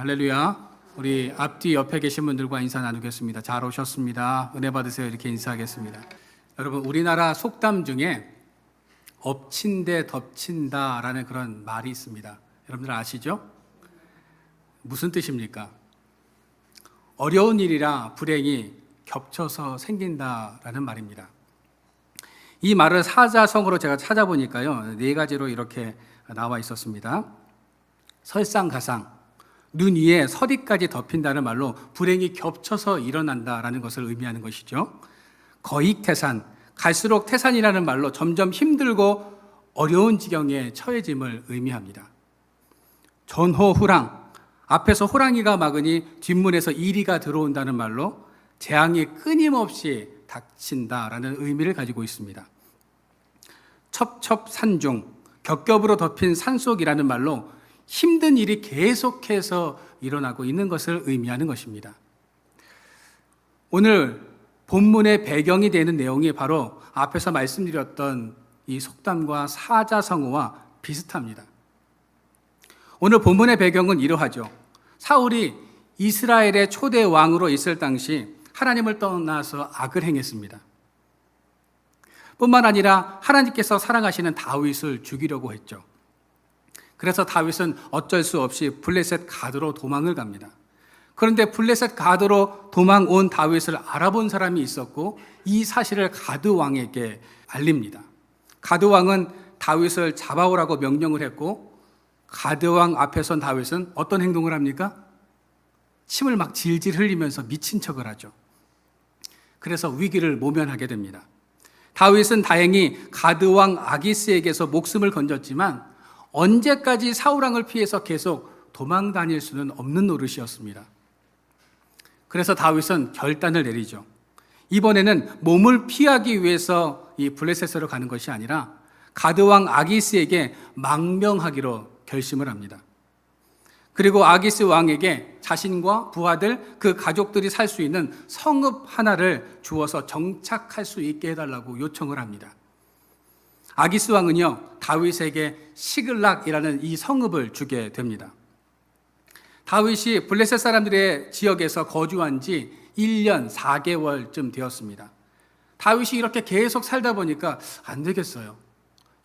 할렐루야. 우리 앞뒤 옆에 계신 분들과 인사 나누겠습니다. 잘 오셨습니다. 은혜 받으세요. 이렇게 인사하겠습니다. 여러분, 우리나라 속담 중에 엎친 데 덮친다라는 그런 말이 있습니다. 여러분들 아시죠? 무슨 뜻입니까? 어려운 일이라 불행이 겹쳐서 생긴다라는 말입니다. 이 말을 사자성어로 제가 찾아보니까요, 4가지로 이렇게 나와 있었습니다. 설상가상, 눈 위에 서리까지 덮인다는 말로 불행이 겹쳐서 일어난다라는 것을 의미하는 것이죠. 거익태산, 갈수록 태산이라는 말로 점점 힘들고 어려운 지경에 처해짐을 의미합니다. 전호후랑, 앞에서 호랑이가 막으니 뒷문에서 이리가 들어온다는 말로 재앙이 끊임없이 닥친다라는 의미를 가지고 있습니다. 첩첩산중, 겹겹으로 덮인 산속이라는 말로 힘든 일이 계속해서 일어나고 있는 것을 의미하는 것입니다. 오늘 본문의 배경이 되는 내용이 바로 앞에서 말씀드렸던 이 속담과 사자성어와 비슷합니다. 오늘 본문의 배경은 이러하죠. 사울이 이스라엘의 초대 왕으로 있을 당시 하나님을 떠나서 악을 행했습니다. 뿐만 아니라 하나님께서 사랑하시는 다윗을 죽이려고 했죠. 그래서 다윗은 어쩔 수 없이 블레셋 가드로 도망을 갑니다. 그런데 블레셋 가드로 도망 온 다윗을 알아본 사람이 있었고 이 사실을 가드 왕에게 알립니다. 가드 왕은 다윗을 잡아오라고 명령을 했고 가드 왕 앞에 선 다윗은 어떤 행동을 합니까? 침을 막 질질 흘리면서 미친 척을 하죠. 그래서 위기를 모면하게 됩니다. 다윗은 다행히 가드 왕 아기스에게서 목숨을 건졌지만 언제까지 사울왕을 피해서 계속 도망 다닐 수는 없는 노릇이었습니다. 그래서 다윗은 결단을 내리죠. 이번에는 몸을 피하기 위해서 이 블레셋으로 가는 것이 아니라 가드왕 아기스에게 망명하기로 결심을 합니다. 그리고 아기스 왕에게 자신과 부하들, 그 가족들이 살 수 있는 성읍 하나를 주어서 정착할 수 있게 해달라고 요청을 합니다. 아기스 왕은요, 다윗에게 시글락이라는 이 성읍을 주게 됩니다. 다윗이 블레셋 사람들의 지역에서 거주한 지 1년 4개월쯤 되었습니다. 다윗이 이렇게 계속 살다 보니까 안 되겠어요.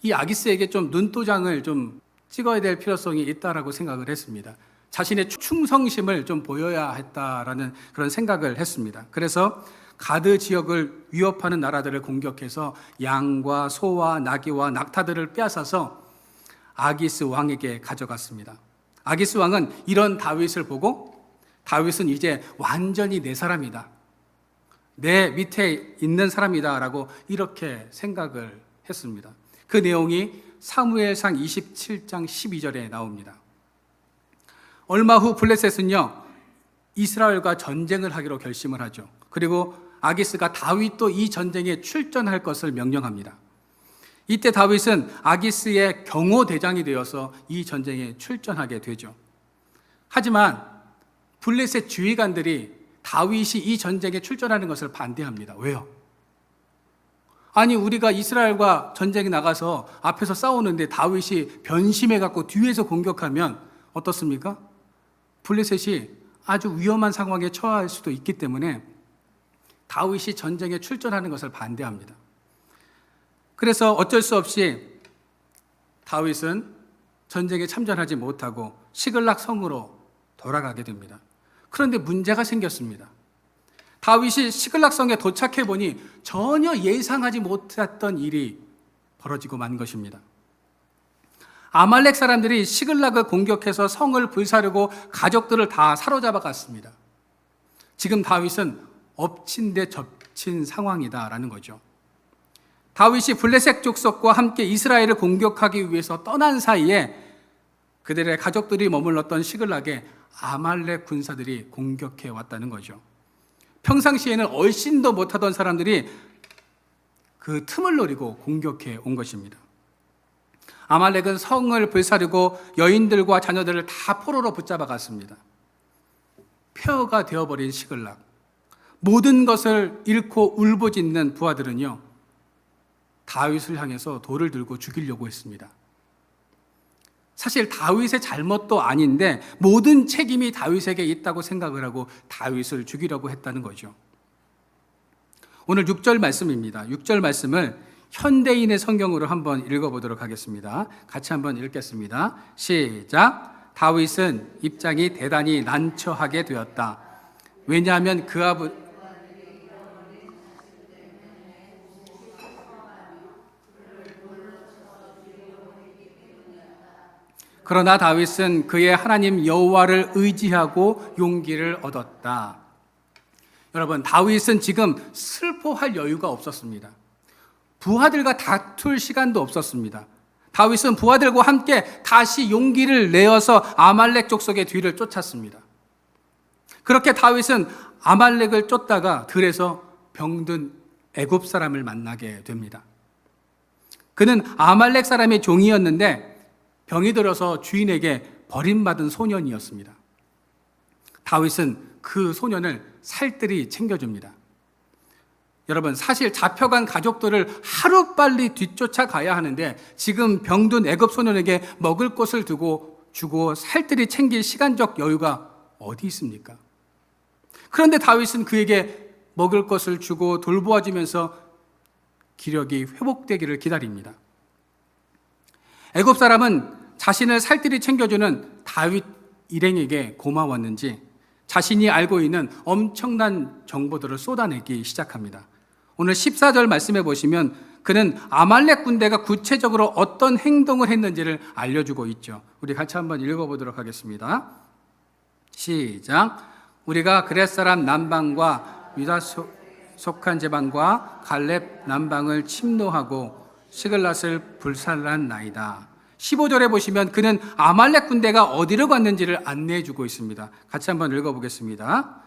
이 아기스에게 좀 눈도장을 좀 찍어야 될 필요성이 있다라고 생각을 했습니다. 자신의 충성심을 좀 보여야 했다라는 그런 생각을 했습니다. 그래서 가드 지역을 위협하는 나라들을 공격해서 양과 소와 나귀와 낙타들을 빼앗아서 아기스 왕에게 가져갔습니다. 아기스 왕은 이런 다윗을 보고 다윗은 이제 완전히 내 사람이다. 내 밑에 있는 사람이다 라고 이렇게 생각을 했습니다. 그 내용이 사무엘상 27장 12절에 나옵니다. 얼마 후 블레셋은요, 이스라엘과 전쟁을 하기로 결심을 하죠. 그리고 아기스가 다윗도 이 전쟁에 출전할 것을 명령합니다. 이때 다윗은 아기스의 경호대장이 되어서 이 전쟁에 출전하게 되죠. 하지만 블레셋 주의관들이 다윗이 이 전쟁에 출전하는 것을 반대합니다. 왜요? 아니, 우리가 이스라엘과 전쟁에 나가서 앞에서 싸우는데 다윗이 변심해갖고 뒤에서 공격하면 어떻습니까? 블레셋이 아주 위험한 상황에 처할 수도 있기 때문에 다윗이 전쟁에 출전하는 것을 반대합니다. 그래서 어쩔 수 없이 다윗은 전쟁에 참전하지 못하고 시글락 성으로 돌아가게 됩니다. 그런데 문제가 생겼습니다. 다윗이 시글락 성에 도착해 보니 전혀 예상하지 못했던 일이 벌어지고 만 것입니다. 아말렉 사람들이 시글락을 공격해서 성을 불사르고 가족들을 다 사로잡아 갔습니다. 지금 다윗은 엎친 데 덮친 상황이다라는 거죠. 다윗이 블레셋 족속과 함께 이스라엘을 공격하기 위해서 떠난 사이에 그들의 가족들이 머물렀던 시글락에 아말렉 군사들이 공격해 왔다는 거죠. 평상시에는 얼씬도 못하던 사람들이 그 틈을 노리고 공격해 온 것입니다. 아말렉은 성을 불사르고 여인들과 자녀들을 다 포로로 붙잡아 갔습니다. 폐허가 되어버린 시글락, 모든 것을 잃고 울부짖는 부하들은요, 다윗을 향해서 돌을 들고 죽이려고 했습니다. 사실 다윗의 잘못도 아닌데 모든 책임이 다윗에게 있다고 생각을 하고 다윗을 죽이려고 했다는 거죠. 오늘 6절 말씀입니다. 6절 말씀을 현대인의 성경으로 한번 읽어보도록 하겠습니다. 같이 한번 읽겠습니다. 시작. 다윗은 입장이 대단히 난처하게 되었다. 왜냐하면 그러나 다윗은 그의 하나님 여호와를 의지하고 용기를 얻었다. 여러분, 다윗은 지금 슬퍼할 여유가 없었습니다. 부하들과 다툴 시간도 없었습니다. 다윗은 부하들과 함께 다시 용기를 내어서 아말렉 족속의 뒤를 쫓았습니다. 그렇게 다윗은 아말렉을 쫓다가 들에서 병든 애굽 사람을 만나게 됩니다. 그는 아말렉 사람의 종이었는데 병이 들어서 주인에게 버림받은 소년이었습니다. 다윗은 그 소년을 살뜰히 챙겨줍니다. 여러분, 사실 잡혀간 가족들을 하루빨리 뒤쫓아가야 하는데 지금 병든 애굽 소년에게 먹을 것을 주고 살뜰히 챙길 시간적 여유가 어디 있습니까? 그런데 다윗은 그에게 먹을 것을 주고 돌보아주면서 기력이 회복되기를 기다립니다. 애굽 사람은 자신을 살뜰히 챙겨주는 다윗 일행에게 고마웠는지 자신이 알고 있는 엄청난 정보들을 쏟아내기 시작합니다. 오늘 14절 말씀해 보시면 그는 아말렉 군대가 구체적으로 어떤 행동을 했는지를 알려주고 있죠. 우리 같이 한번 읽어보도록 하겠습니다. 시작. 우리가 그렛 사람 남방과 유다 속한 제방과 갈렙 남방을 침노하고 시글랏을 불살랐나이다. 15절에 보시면 그는 아말렉 군대가 어디로 갔는지를 안내해 주고 있습니다. 같이 한번 읽어보겠습니다.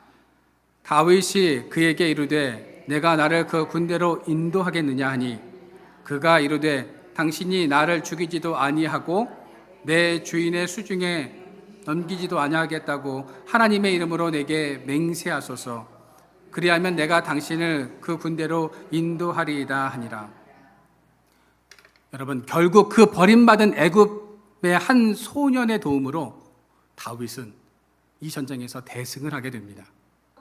다윗이 그에게 이르되 내가 나를 그 군대로 인도하겠느냐 하니 그가 이르되 당신이 나를 죽이지도 아니하고 내 주인의 수중에 넘기지도 아니하겠다고 하나님의 이름으로 내게 맹세하소서. 그리하면 내가 당신을 그 군대로 인도하리이다 하니라. 여러분, 결국 그 버림받은 애굽의 한 소년의 도움으로 다윗은 이 전쟁에서 대승을 하게 됩니다.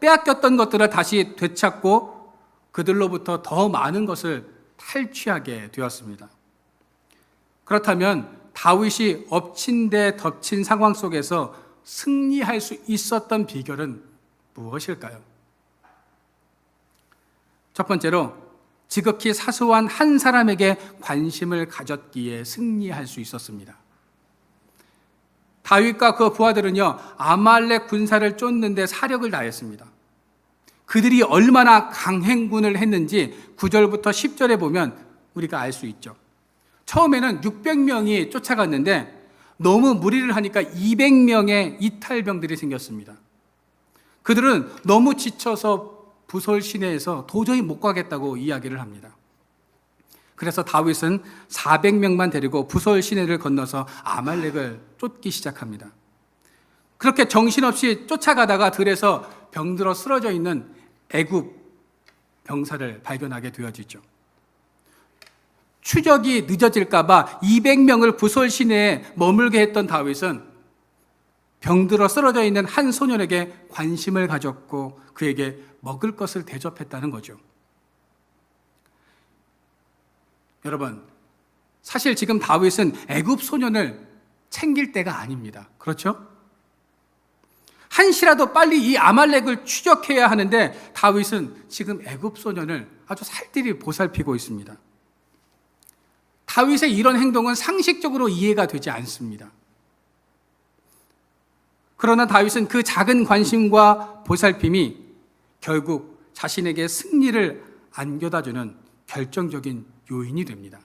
빼앗겼던 것들을 다시 되찾고 그들로부터 더 많은 것을 탈취하게 되었습니다. 그렇다면 다윗이 엎친 데 덮친 상황 속에서 승리할 수 있었던 비결은 무엇일까요? 첫 번째로 지극히 사소한 한 사람에게 관심을 가졌기에 승리할 수 있었습니다. 다윗과 그 부하들은요, 아말렉 군사를 쫓는데 사력을 다했습니다. 그들이 얼마나 강행군을 했는지 9절부터 10절에 보면 우리가 알 수 있죠. 처음에는 600명이 쫓아갔는데 너무 무리를 하니까 200명의 이탈병들이 생겼습니다. 그들은 너무 지쳐서 부솔 시내에서 도저히 못 가겠다고 이야기를 합니다. 그래서 다윗은 400명만 데리고 부솔 시내를 건너서 아말렉을 쫓기 시작합니다. 그렇게 정신없이 쫓아가다가 들에서 병들어 쓰러져 있는 애굽 병사를 발견하게 되어지죠. 추적이 늦어질까 봐 200명을 부솔 시내에 머물게 했던 다윗은 병들어 쓰러져 있는 한 소년에게 관심을 가졌고 그에게 먹을 것을 대접했다는 거죠. 여러분, 사실 지금 다윗은 애굽 소년을 챙길 때가 아닙니다. 그렇죠? 한시라도 빨리 이 아말렉을 추적해야 하는데 다윗은 지금 애굽 소년을 아주 살뜰히 보살피고 있습니다. 다윗의 이런 행동은 상식적으로 이해가 되지 않습니다. 그러나 다윗은 그 작은 관심과 보살핌이 결국 자신에게 승리를 안겨다주는 결정적인 요인이 됩니다.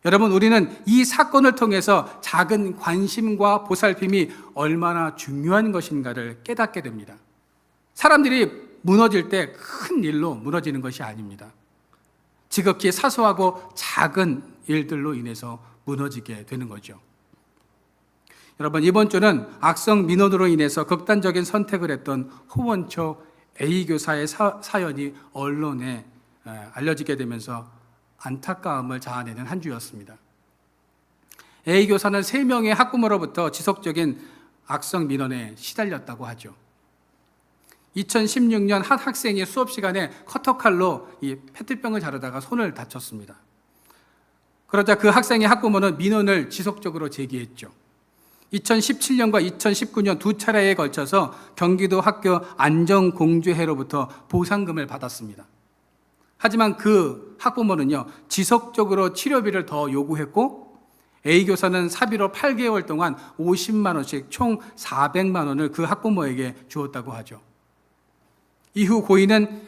여러분, 우리는 이 사건을 통해서 작은 관심과 보살핌이 얼마나 중요한 것인가를 깨닫게 됩니다. 사람들이 무너질 때 큰 일로 무너지는 것이 아닙니다. 지극히 사소하고 작은 일들로 인해서 무너지게 되는 거죠. 여러분, 이번 주는 악성 민원으로 인해서 극단적인 선택을 했던 후원초 A 교사의 사연이 언론에 알려지게 되면서 안타까움을 자아내는 한 주였습니다. A 교사는 3명의 학부모로부터 지속적인 악성 민원에 시달렸다고 하죠. 2016년 한 학생이 수업 시간에 커터칼로 이 페트병을 자르다가 손을 다쳤습니다. 그러자 그 학생의 학부모는 민원을 지속적으로 제기했죠. 2017년과 2019년 2차례에 걸쳐서 경기도 학교 안전공주회로부터 보상금을 받았습니다. 하지만 그 학부모는요, 지속적으로 치료비를 더 요구했고 A 교사는 사비로 8개월 동안 50만 원씩 총 400만 원을 그 학부모에게 주었다고 하죠. 이후 고인은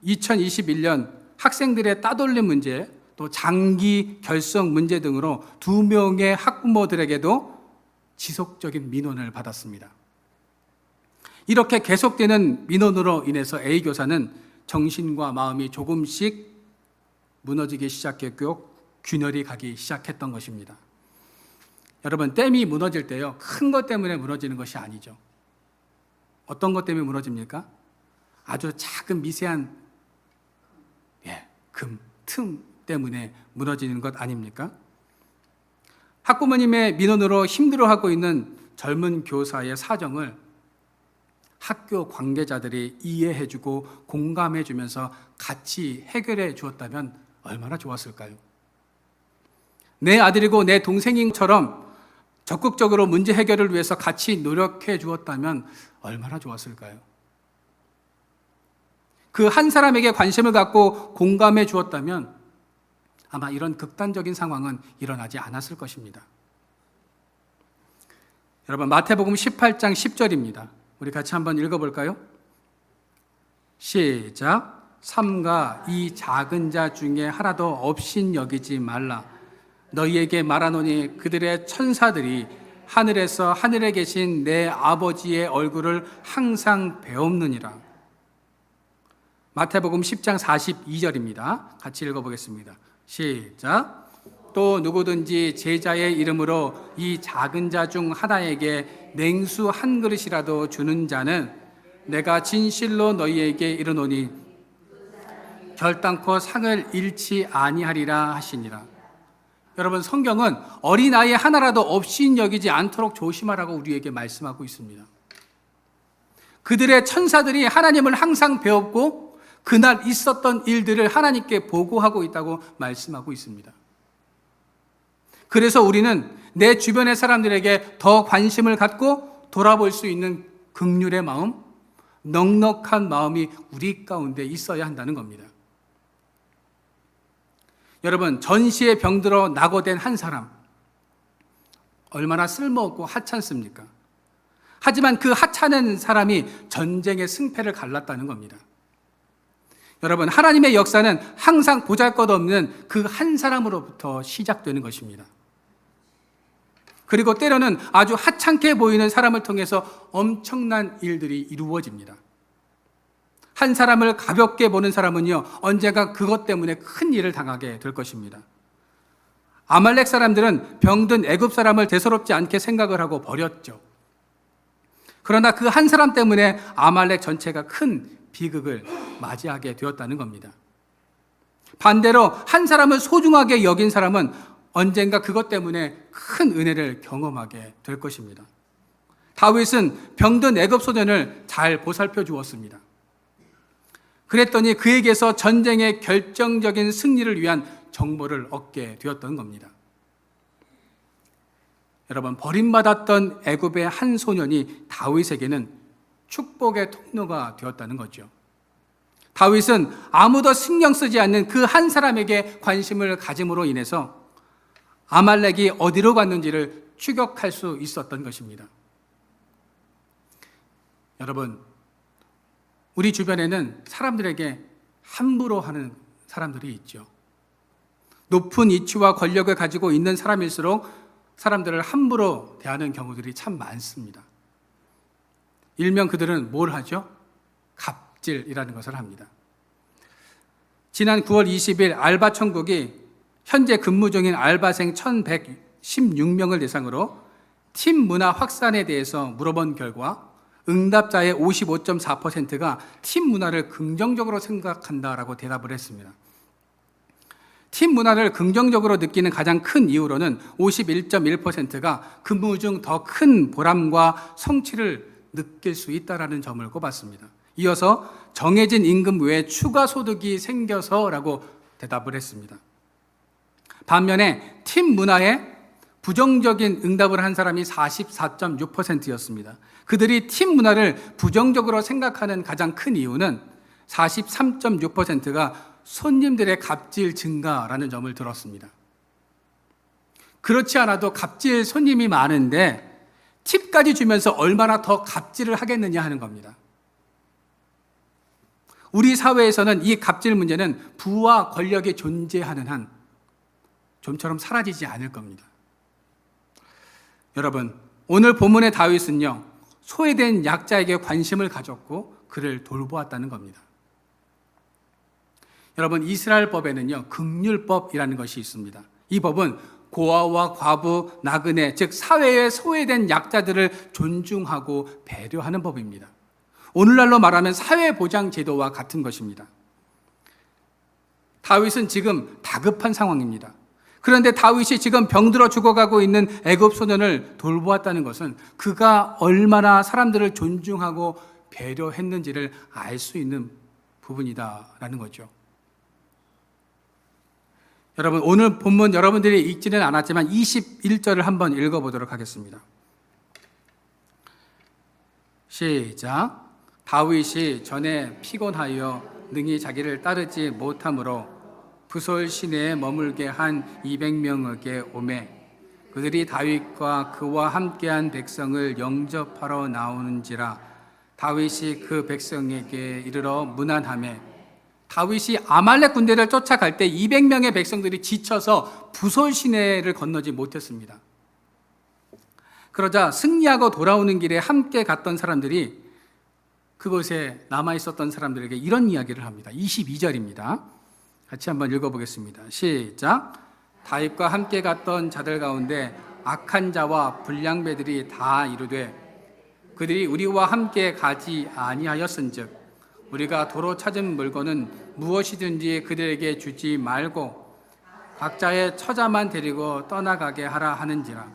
2021년 학생들의 따돌림 문제, 또 장기 결석 문제 등으로 2명의 학부모들에게도 지속적인 민원을 받았습니다. 이렇게 계속되는 민원으로 인해서 A 교사는 정신과 마음이 조금씩 무너지기 시작했고 균열이 가기 시작했던 것입니다. 여러분, 댐이 무너질 때요, 큰 것 때문에 무너지는 것이 아니죠. 어떤 것 때문에 무너집니까? 아주 작은 미세한 틈 때문에 무너지는 것 아닙니까? 학부모님의 민원으로 힘들어하고 있는 젊은 교사의 사정을 학교 관계자들이 이해해주고 공감해주면서 같이 해결해 주었다면 얼마나 좋았을까요? 내 아들이고 내 동생인처럼 적극적으로 문제 해결을 위해서 같이 노력해 주었다면 얼마나 좋았을까요? 그 한 사람에게 관심을 갖고 공감해 주었다면 아마 이런 극단적인 상황은 일어나지 않았을 것입니다. 여러분, 마태복음 18장 10절입니다. 우리 같이 한번 읽어볼까요? 시작. 삼가 이 작은 자 중에 하나도 없인 여기지 말라. 너희에게 말하노니 그들의 천사들이 하늘에서 하늘에 계신 내 아버지의 얼굴을 항상 배옵느니라. 마태복음 10장 42절입니다. 같이 읽어보겠습니다. 시작. 또 누구든지 제자의 이름으로 이 작은 자 중 하나에게 냉수 한 그릇이라도 주는 자는 내가 진실로 너희에게 이르노니 결단코 상을 잃지 아니하리라 하시니라. 여러분, 성경은 어린아이 하나라도 없인 여기지 않도록 조심하라고 우리에게 말씀하고 있습니다. 그들의 천사들이 하나님을 항상 배웠고 그날 있었던 일들을 하나님께 보고하고 있다고 말씀하고 있습니다. 그래서 우리는 내 주변의 사람들에게 더 관심을 갖고 돌아볼 수 있는 긍휼의 마음, 넉넉한 마음이 우리 가운데 있어야 한다는 겁니다. 여러분, 전시에 병들어 낙오된 한 사람, 얼마나 쓸모없고 하찮습니까? 하지만 그 하찮은 사람이 전쟁의 승패를 갈랐다는 겁니다. 여러분, 하나님의 역사는 항상 보잘것없는 그 한 사람으로부터 시작되는 것입니다. 그리고 때로는 아주 하찮게 보이는 사람을 통해서 엄청난 일들이 이루어집니다. 한 사람을 가볍게 보는 사람은요, 언젠가 그것 때문에 큰 일을 당하게 될 것입니다. 아말렉 사람들은 병든 애굽 사람을 대수롭지 않게 생각을 하고 버렸죠. 그러나 그 한 사람 때문에 아말렉 전체가 큰 비극을 맞이하게 되었다는 겁니다. 반대로 한 사람을 소중하게 여긴 사람은 언젠가 그것 때문에 큰 은혜를 경험하게 될 것입니다. 다윗은 병든 애굽 소년을 잘 보살펴 주었습니다. 그랬더니 그에게서 전쟁의 결정적인 승리를 위한 정보를 얻게 되었던 겁니다. 여러분, 버림받았던 애굽의 한 소년이 다윗에게는 축복의 통로가 되었다는 거죠. 다윗은 아무도 신경 쓰지 않는 그 한 사람에게 관심을 가짐으로 인해서 아말렉이 어디로 갔는지를 추격할 수 있었던 것입니다. 여러분, 우리 주변에는 사람들에게 함부로 하는 사람들이 있죠. 높은 위치와 권력을 가지고 있는 사람일수록 사람들을 함부로 대하는 경우들이 참 많습니다. 일명 그들은 뭘 하죠? 갑질이라는 것을 합니다. 지난 9월 20일 알바천국이 현재 근무 중인 알바생 1116명을 대상으로 팀 문화 확산에 대해서 물어본 결과 응답자의 55.4%가 팀 문화를 긍정적으로 생각한다라고 대답을 했습니다. 팀 문화를 긍정적으로 느끼는 가장 큰 이유로는 51.1%가 근무 중 더 큰 보람과 성취를 느낄 수 있다는 점을 꼽았습니다. 이어서 정해진 임금 외에 추가 소득이 생겨서라고 대답을 했습니다. 반면에 팀 문화에 부정적인 응답을 한 사람이 44.6%였습니다. 그들이 팀 문화를 부정적으로 생각하는 가장 큰 이유는 43.6%가 손님들의 갑질 증가라는 점을 들었습니다. 그렇지 않아도 갑질 손님이 많은데 팁까지 주면서 얼마나 더 갑질을 하겠느냐 하는 겁니다. 우리 사회에서는 이 갑질 문제는 부와 권력이 존재하는 한 좀처럼 사라지지 않을 겁니다. 여러분, 오늘 본문의 다윗은요, 소외된 약자에게 관심을 가졌고 그를 돌보았다는 겁니다. 여러분, 이스라엘 법에는요, 긍휼법이라는 것이 있습니다. 이 법은 고아와 과부, 나그네, 즉 사회에 소외된 약자들을 존중하고 배려하는 법입니다. 오늘날로 말하면 사회보장제도와 같은 것입니다. 다윗은 지금 다급한 상황입니다. 그런데 다윗이 지금 병들어 죽어가고 있는 애굽 소년을 돌보았다는 것은 그가 얼마나 사람들을 존중하고 배려했는지를 알 수 있는 부분이다라는 거죠. 여러분, 오늘 본문 여러분들이 읽지는 않았지만 21절을 한번 읽어보도록 하겠습니다. 시작. 다윗이 전에 피곤하여 능히 자기를 따르지 못하므로 부솔 시내에 머물게 한 200명에게 오매 그들이 다윗과 그와 함께한 백성을 영접하러 나오는지라 다윗이 그 백성에게 이르러 문안하매 다윗이 아말렉 군대를 쫓아갈 때 200명의 백성들이 지쳐서 부솔 시내를 건너지 못했습니다. 그러자 승리하고 돌아오는 길에 함께 갔던 사람들이 그곳에 남아있었던 사람들에게 이런 이야기를 합니다. 22절입니다. 같이 한번 읽어보겠습니다. 시작. 다윗과 함께 갔던 자들 가운데 악한 자와 불량배들이 다 이르되 그들이 우리와 함께 가지 아니하였은즉 우리가 도로 찾은 물건은 무엇이든지 그들에게 주지 말고 각자의 처자만 데리고 떠나가게 하라 하는지라.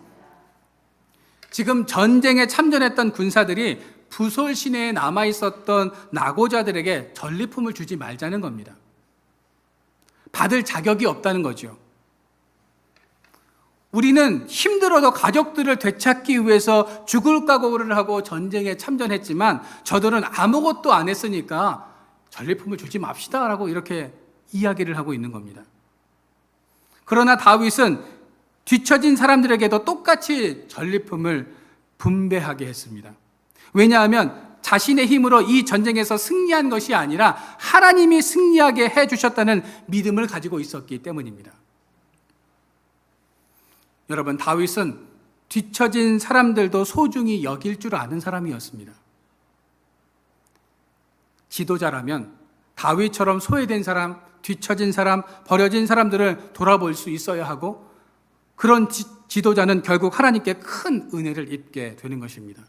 지금 전쟁에 참전했던 군사들이 부솔 시내에 남아있었던 낙오자들에게 전리품을 주지 말자는 겁니다. 받을 자격이 없다는 거죠. 우리는 힘들어도 가족들을 되찾기 위해서 죽을 각오를 하고 전쟁에 참전했지만 저들은 아무것도 안 했으니까 전리품을 주지 맙시다라고 이렇게 이야기를 하고 있는 겁니다. 그러나 다윗은 뒤처진 사람들에게도 똑같이 전리품을 분배하게 했습니다. 왜냐하면 자신의 힘으로 이 전쟁에서 승리한 것이 아니라 하나님이 승리하게 해주셨다는 믿음을 가지고 있었기 때문입니다. 여러분, 다윗은 뒤처진 사람들도 소중히 여길 줄 아는 사람이었습니다. 지도자라면 다윗처럼 소외된 사람, 뒤처진 사람, 버려진 사람들을 돌아볼 수 있어야 하고 그런 지도자는 결국 하나님께 큰 은혜를 입게 되는 것입니다.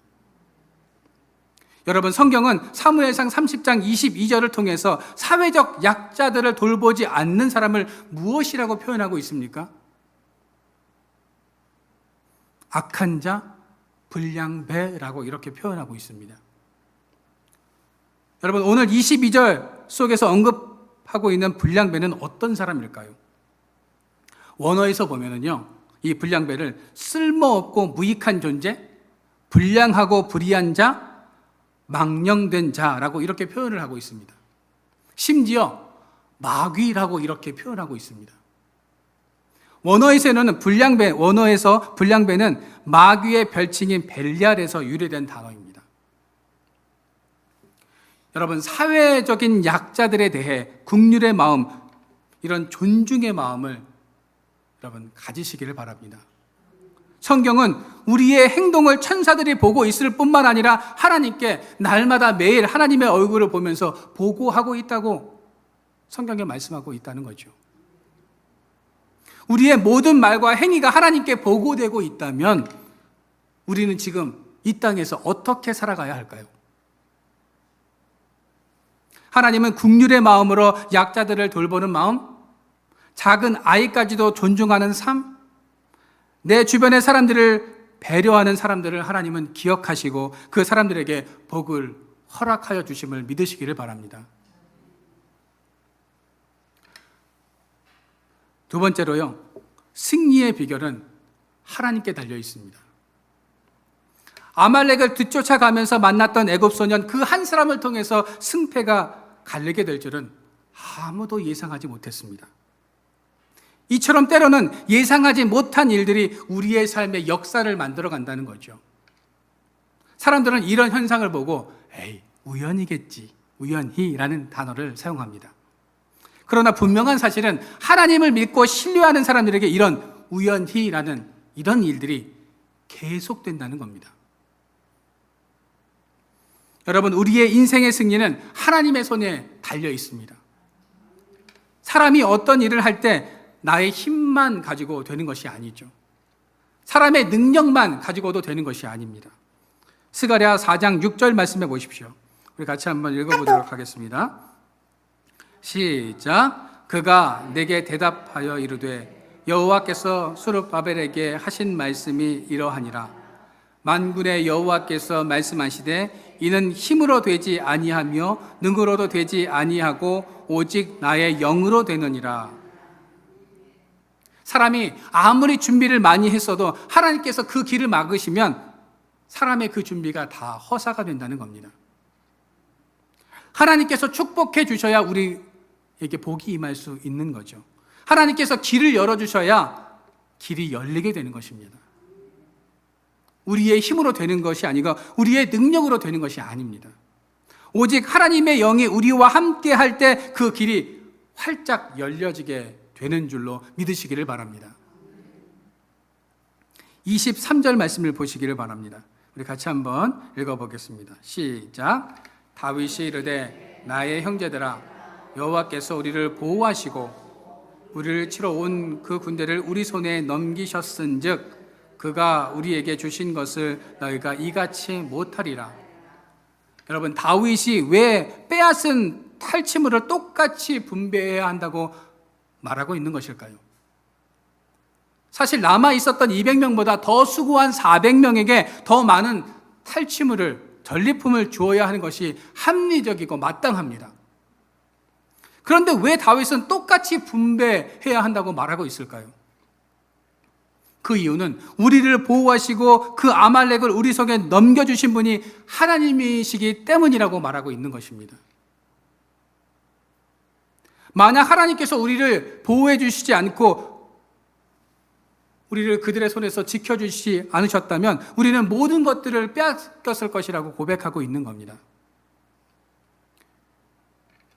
여러분, 성경은 사무엘상 30장 22절을 통해서 사회적 약자들을 돌보지 않는 사람을 무엇이라고 표현하고 있습니까? 악한 자, 불량배라고 이렇게 표현하고 있습니다. 여러분, 오늘 22절 속에서 언급하고 있는 불량배는 어떤 사람일까요? 원어에서 보면은요, 이 불량배를 쓸모없고 무익한 존재, 불량하고 불의한 자, 망령된 자라고 이렇게 표현을 하고 있습니다. 심지어 마귀라고 이렇게 표현하고 있습니다. 원어에서 불량배는 마귀의 별칭인 벨리알에서 유래된 단어입니다. 여러분, 사회적인 약자들에 대해 긍휼의 마음, 이런 존중의 마음을 여러분 가지시기를 바랍니다. 성경은 우리의 행동을 천사들이 보고 있을 뿐만 아니라 하나님께 날마다 매일 하나님의 얼굴을 보면서 보고하고 있다고 성경에 말씀하고 있다는 거죠. 우리의 모든 말과 행위가 하나님께 보고되고 있다면 우리는 지금 이 땅에서 어떻게 살아가야 할까요? 하나님은 긍휼의 마음으로 약자들을 돌보는 마음, 작은 아이까지도 존중하는 삶, 내 주변의 사람들을 배려하는 사람들을 하나님은 기억하시고 그 사람들에게 복을 허락하여 주심을 믿으시기를 바랍니다. 두 번째로요, 승리의 비결은 하나님께 달려 있습니다. 아말렉을 뒤쫓아가면서 만났던 애굽 소년 그 한 사람을 통해서 승패가 갈리게 될 줄은 아무도 예상하지 못했습니다. 이처럼 때로는 예상하지 못한 일들이 우리의 삶의 역사를 만들어 간다는 거죠. 사람들은 이런 현상을 보고 에이, 우연이겠지, 우연히라는 단어를 사용합니다. 그러나 분명한 사실은 하나님을 믿고 신뢰하는 사람들에게 이런 우연히라는 이런 일들이 계속된다는 겁니다. 여러분, 우리의 인생의 승리는 하나님의 손에 달려 있습니다. 사람이 어떤 일을 할 때 나의 힘만 가지고 되는 것이 아니죠. 사람의 능력만 가지고도 되는 것이 아닙니다. 스가랴 4장 6절 말씀해 보십시오. 우리 같이 한번 읽어보도록 하겠습니다. 시작. 그가 내게 대답하여 이르되 여호와께서 스룹바벨에게 하신 말씀이 이러하니라. 만군의 여호와께서 말씀하시되 이는 힘으로 되지 아니하며 능으로도 되지 아니하고 오직 나의 영으로 되느니라. 사람이 아무리 준비를 많이 했어도 하나님께서 그 길을 막으시면 사람의 그 준비가 다 허사가 된다는 겁니다. 하나님께서 축복해 주셔야 우리에게 복이 임할 수 있는 거죠. 하나님께서 길을 열어주셔야 길이 열리게 되는 것입니다. 우리의 힘으로 되는 것이 아니고 우리의 능력으로 되는 것이 아닙니다. 오직 하나님의 영이 우리와 함께 할 때 그 길이 활짝 열려지게 되는 줄로 믿으시기를 바랍니다. 23절 말씀을 보시기를 바랍니다. 우리 같이 한번 읽어보겠습니다. 시작. 다윗이 이르되 나의 형제들아 여호와께서 우리를 보호하시고 우리를 치러 온 그 군대를 우리 손에 넘기셨은즉 그가 우리에게 주신 것을 너희가 이같이 못하리라. 여러분, 다윗이 왜 빼앗은 탈취물을 똑같이 분배해야 한다고 말하고 있는 것일까요? 사실 남아 있었던 200명보다 더 수고한 400명에게 더 많은 탈취물을, 전리품을 주어야 하는 것이 합리적이고 마땅합니다. 그런데 왜 다윗은 똑같이 분배해야 한다고 말하고 있을까요? 그 이유는 우리를 보호하시고 그 아말렉을 우리 손에 넘겨주신 분이 하나님이시기 때문이라고 말하고 있는 것입니다. 만약 하나님께서 우리를 보호해 주시지 않고 우리를 그들의 손에서 지켜주시지 않으셨다면 우리는 모든 것들을 빼앗겼을 것이라고 고백하고 있는 겁니다.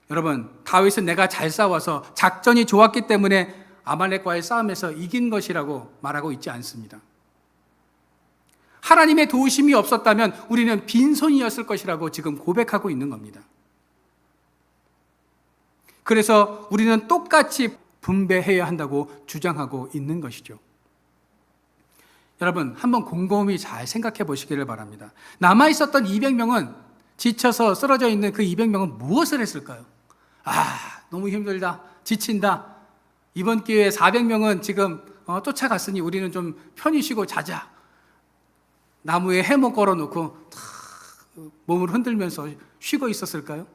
여러분, 다윗은 내가 잘 싸워서 작전이 좋았기 때문에 아말렉과의 싸움에서 이긴 것이라고 말하고 있지 않습니다. 하나님의 도우심이 없었다면 우리는 빈손이었을 것이라고 지금 고백하고 있는 겁니다. 그래서 우리는 똑같이 분배해야 한다고 주장하고 있는 것이죠. 여러분, 한번 곰곰이 잘 생각해 보시기를 바랍니다. 남아있었던 200명은 지쳐서 쓰러져 있는 그 200명은 무엇을 했을까요? 너무 힘들다, 지친다. 이번 기회에 400명은 지금 쫓아갔으니 우리는 좀 편히 쉬고 자자. 나무에 해목 걸어놓고 몸을 흔들면서 쉬고 있었을까요?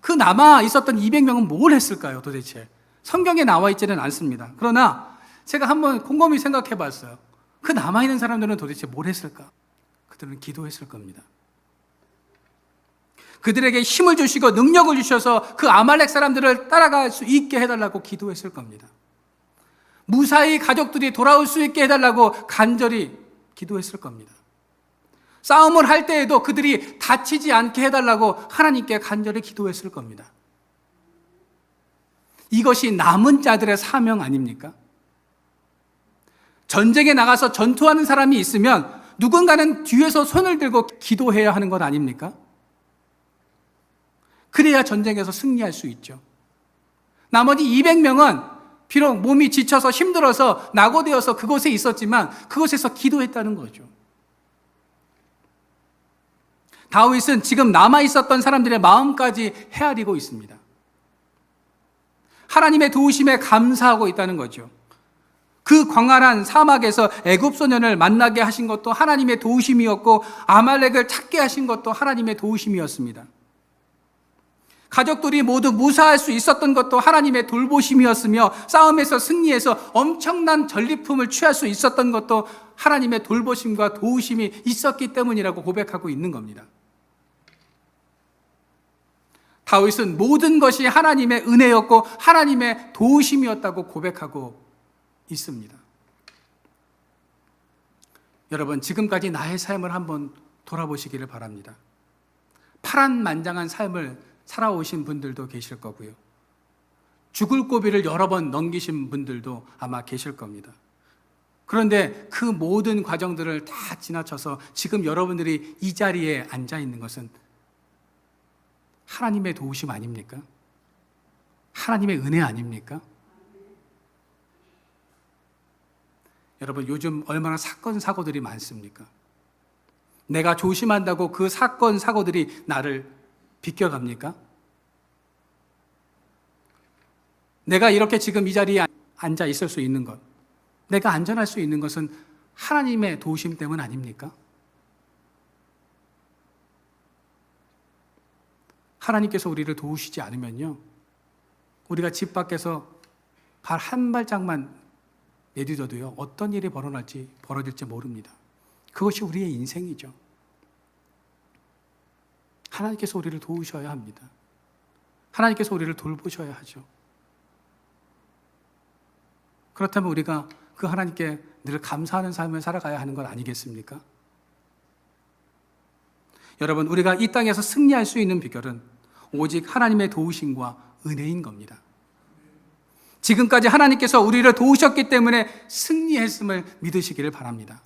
그 남아 있었던 200명은 뭘 했을까요, 도대체? 성경에 나와 있지는 않습니다. 그러나 제가 한번 곰곰이 생각해 봤어요. 그 남아있는 사람들은 도대체 뭘 했을까? 그들은 기도했을 겁니다. 그들에게 힘을 주시고 능력을 주셔서 그 아말렉 사람들을 따라갈 수 있게 해달라고 기도했을 겁니다. 무사히 가족들이 돌아올 수 있게 해달라고 간절히 기도했을 겁니다. 싸움을 할 때에도 그들이 다치지 않게 해달라고 하나님께 간절히 기도했을 겁니다. 이것이 남은 자들의 사명 아닙니까? 전쟁에 나가서 전투하는 사람이 있으면 누군가는 뒤에서 손을 들고 기도해야 하는 것 아닙니까? 그래야 전쟁에서 승리할 수 있죠. 나머지 200명은 비록 몸이 지쳐서 힘들어서 낙오되어서 그곳에 있었지만 그곳에서 기도했다는 거죠. 다윗은 지금 남아있었던 사람들의 마음까지 헤아리고 있습니다. 하나님의 도우심에 감사하고 있다는 거죠. 그 광활한 사막에서 애굽 소년을 만나게 하신 것도 하나님의 도우심이었고 아말렉을 찾게 하신 것도 하나님의 도우심이었습니다. 가족들이 모두 무사할 수 있었던 것도 하나님의 돌보심이었으며 싸움에서 승리해서 엄청난 전리품을 취할 수 있었던 것도 하나님의 돌보심과 도우심이 있었기 때문이라고 고백하고 있는 겁니다. 다윗은 모든 것이 하나님의 은혜였고 하나님의 도우심이었다고 고백하고 있습니다. 여러분, 지금까지 나의 삶을 한번 돌아보시기를 바랍니다. 파란만장한 삶을 살아오신 분들도 계실 거고요. 죽을 고비를 여러 번 넘기신 분들도 아마 계실 겁니다. 그런데 그 모든 과정들을 다 지나쳐서 지금 여러분들이 이 자리에 앉아 있는 것은 하나님의 도우심 아닙니까? 하나님의 은혜 아닙니까? 여러분, 요즘 얼마나 사건, 사고들이 많습니까? 내가 조심한다고 그 사건, 사고들이 나를 비껴갑니까? 내가 이렇게 지금 이 자리에 앉아 있을 수 있는 것, 내가 안전할 수 있는 것은 하나님의 도우심 때문 아닙니까? 하나님께서 우리를 도우시지 않으면요, 우리가 집 밖에서 발 한 발짝만 내딛어도요, 어떤 일이 벌어질지 모릅니다. 그것이 우리의 인생이죠. 하나님께서 우리를 도우셔야 합니다. 하나님께서 우리를 돌보셔야 하죠. 그렇다면 우리가 그 하나님께 늘 감사하는 삶을 살아가야 하는 것 아니겠습니까? 여러분, 우리가 이 땅에서 승리할 수 있는 비결은 오직 하나님의 도우심과 은혜인 겁니다. 지금까지 하나님께서 우리를 도우셨기 때문에 승리했음을 믿으시기를 바랍니다.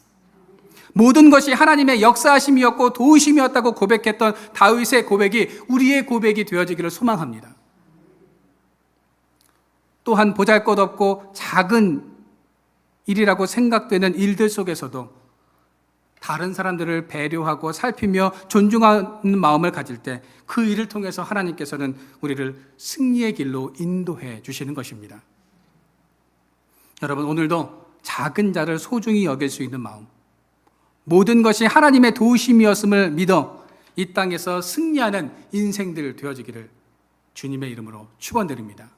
모든 것이 하나님의 역사하심이었고 도우심이었다고 고백했던 다윗의 고백이 우리의 고백이 되어지기를 소망합니다. 또한 보잘것없고 작은 일이라고 생각되는 일들 속에서도 다른 사람들을 배려하고 살피며 존중하는 마음을 가질 때 그 일을 통해서 하나님께서는 우리를 승리의 길로 인도해 주시는 것입니다. 여러분, 오늘도 작은 자를 소중히 여길 수 있는 마음, 모든 것이 하나님의 도우심이었음을 믿어 이 땅에서 승리하는 인생들 되어지기를 주님의 이름으로 축원드립니다.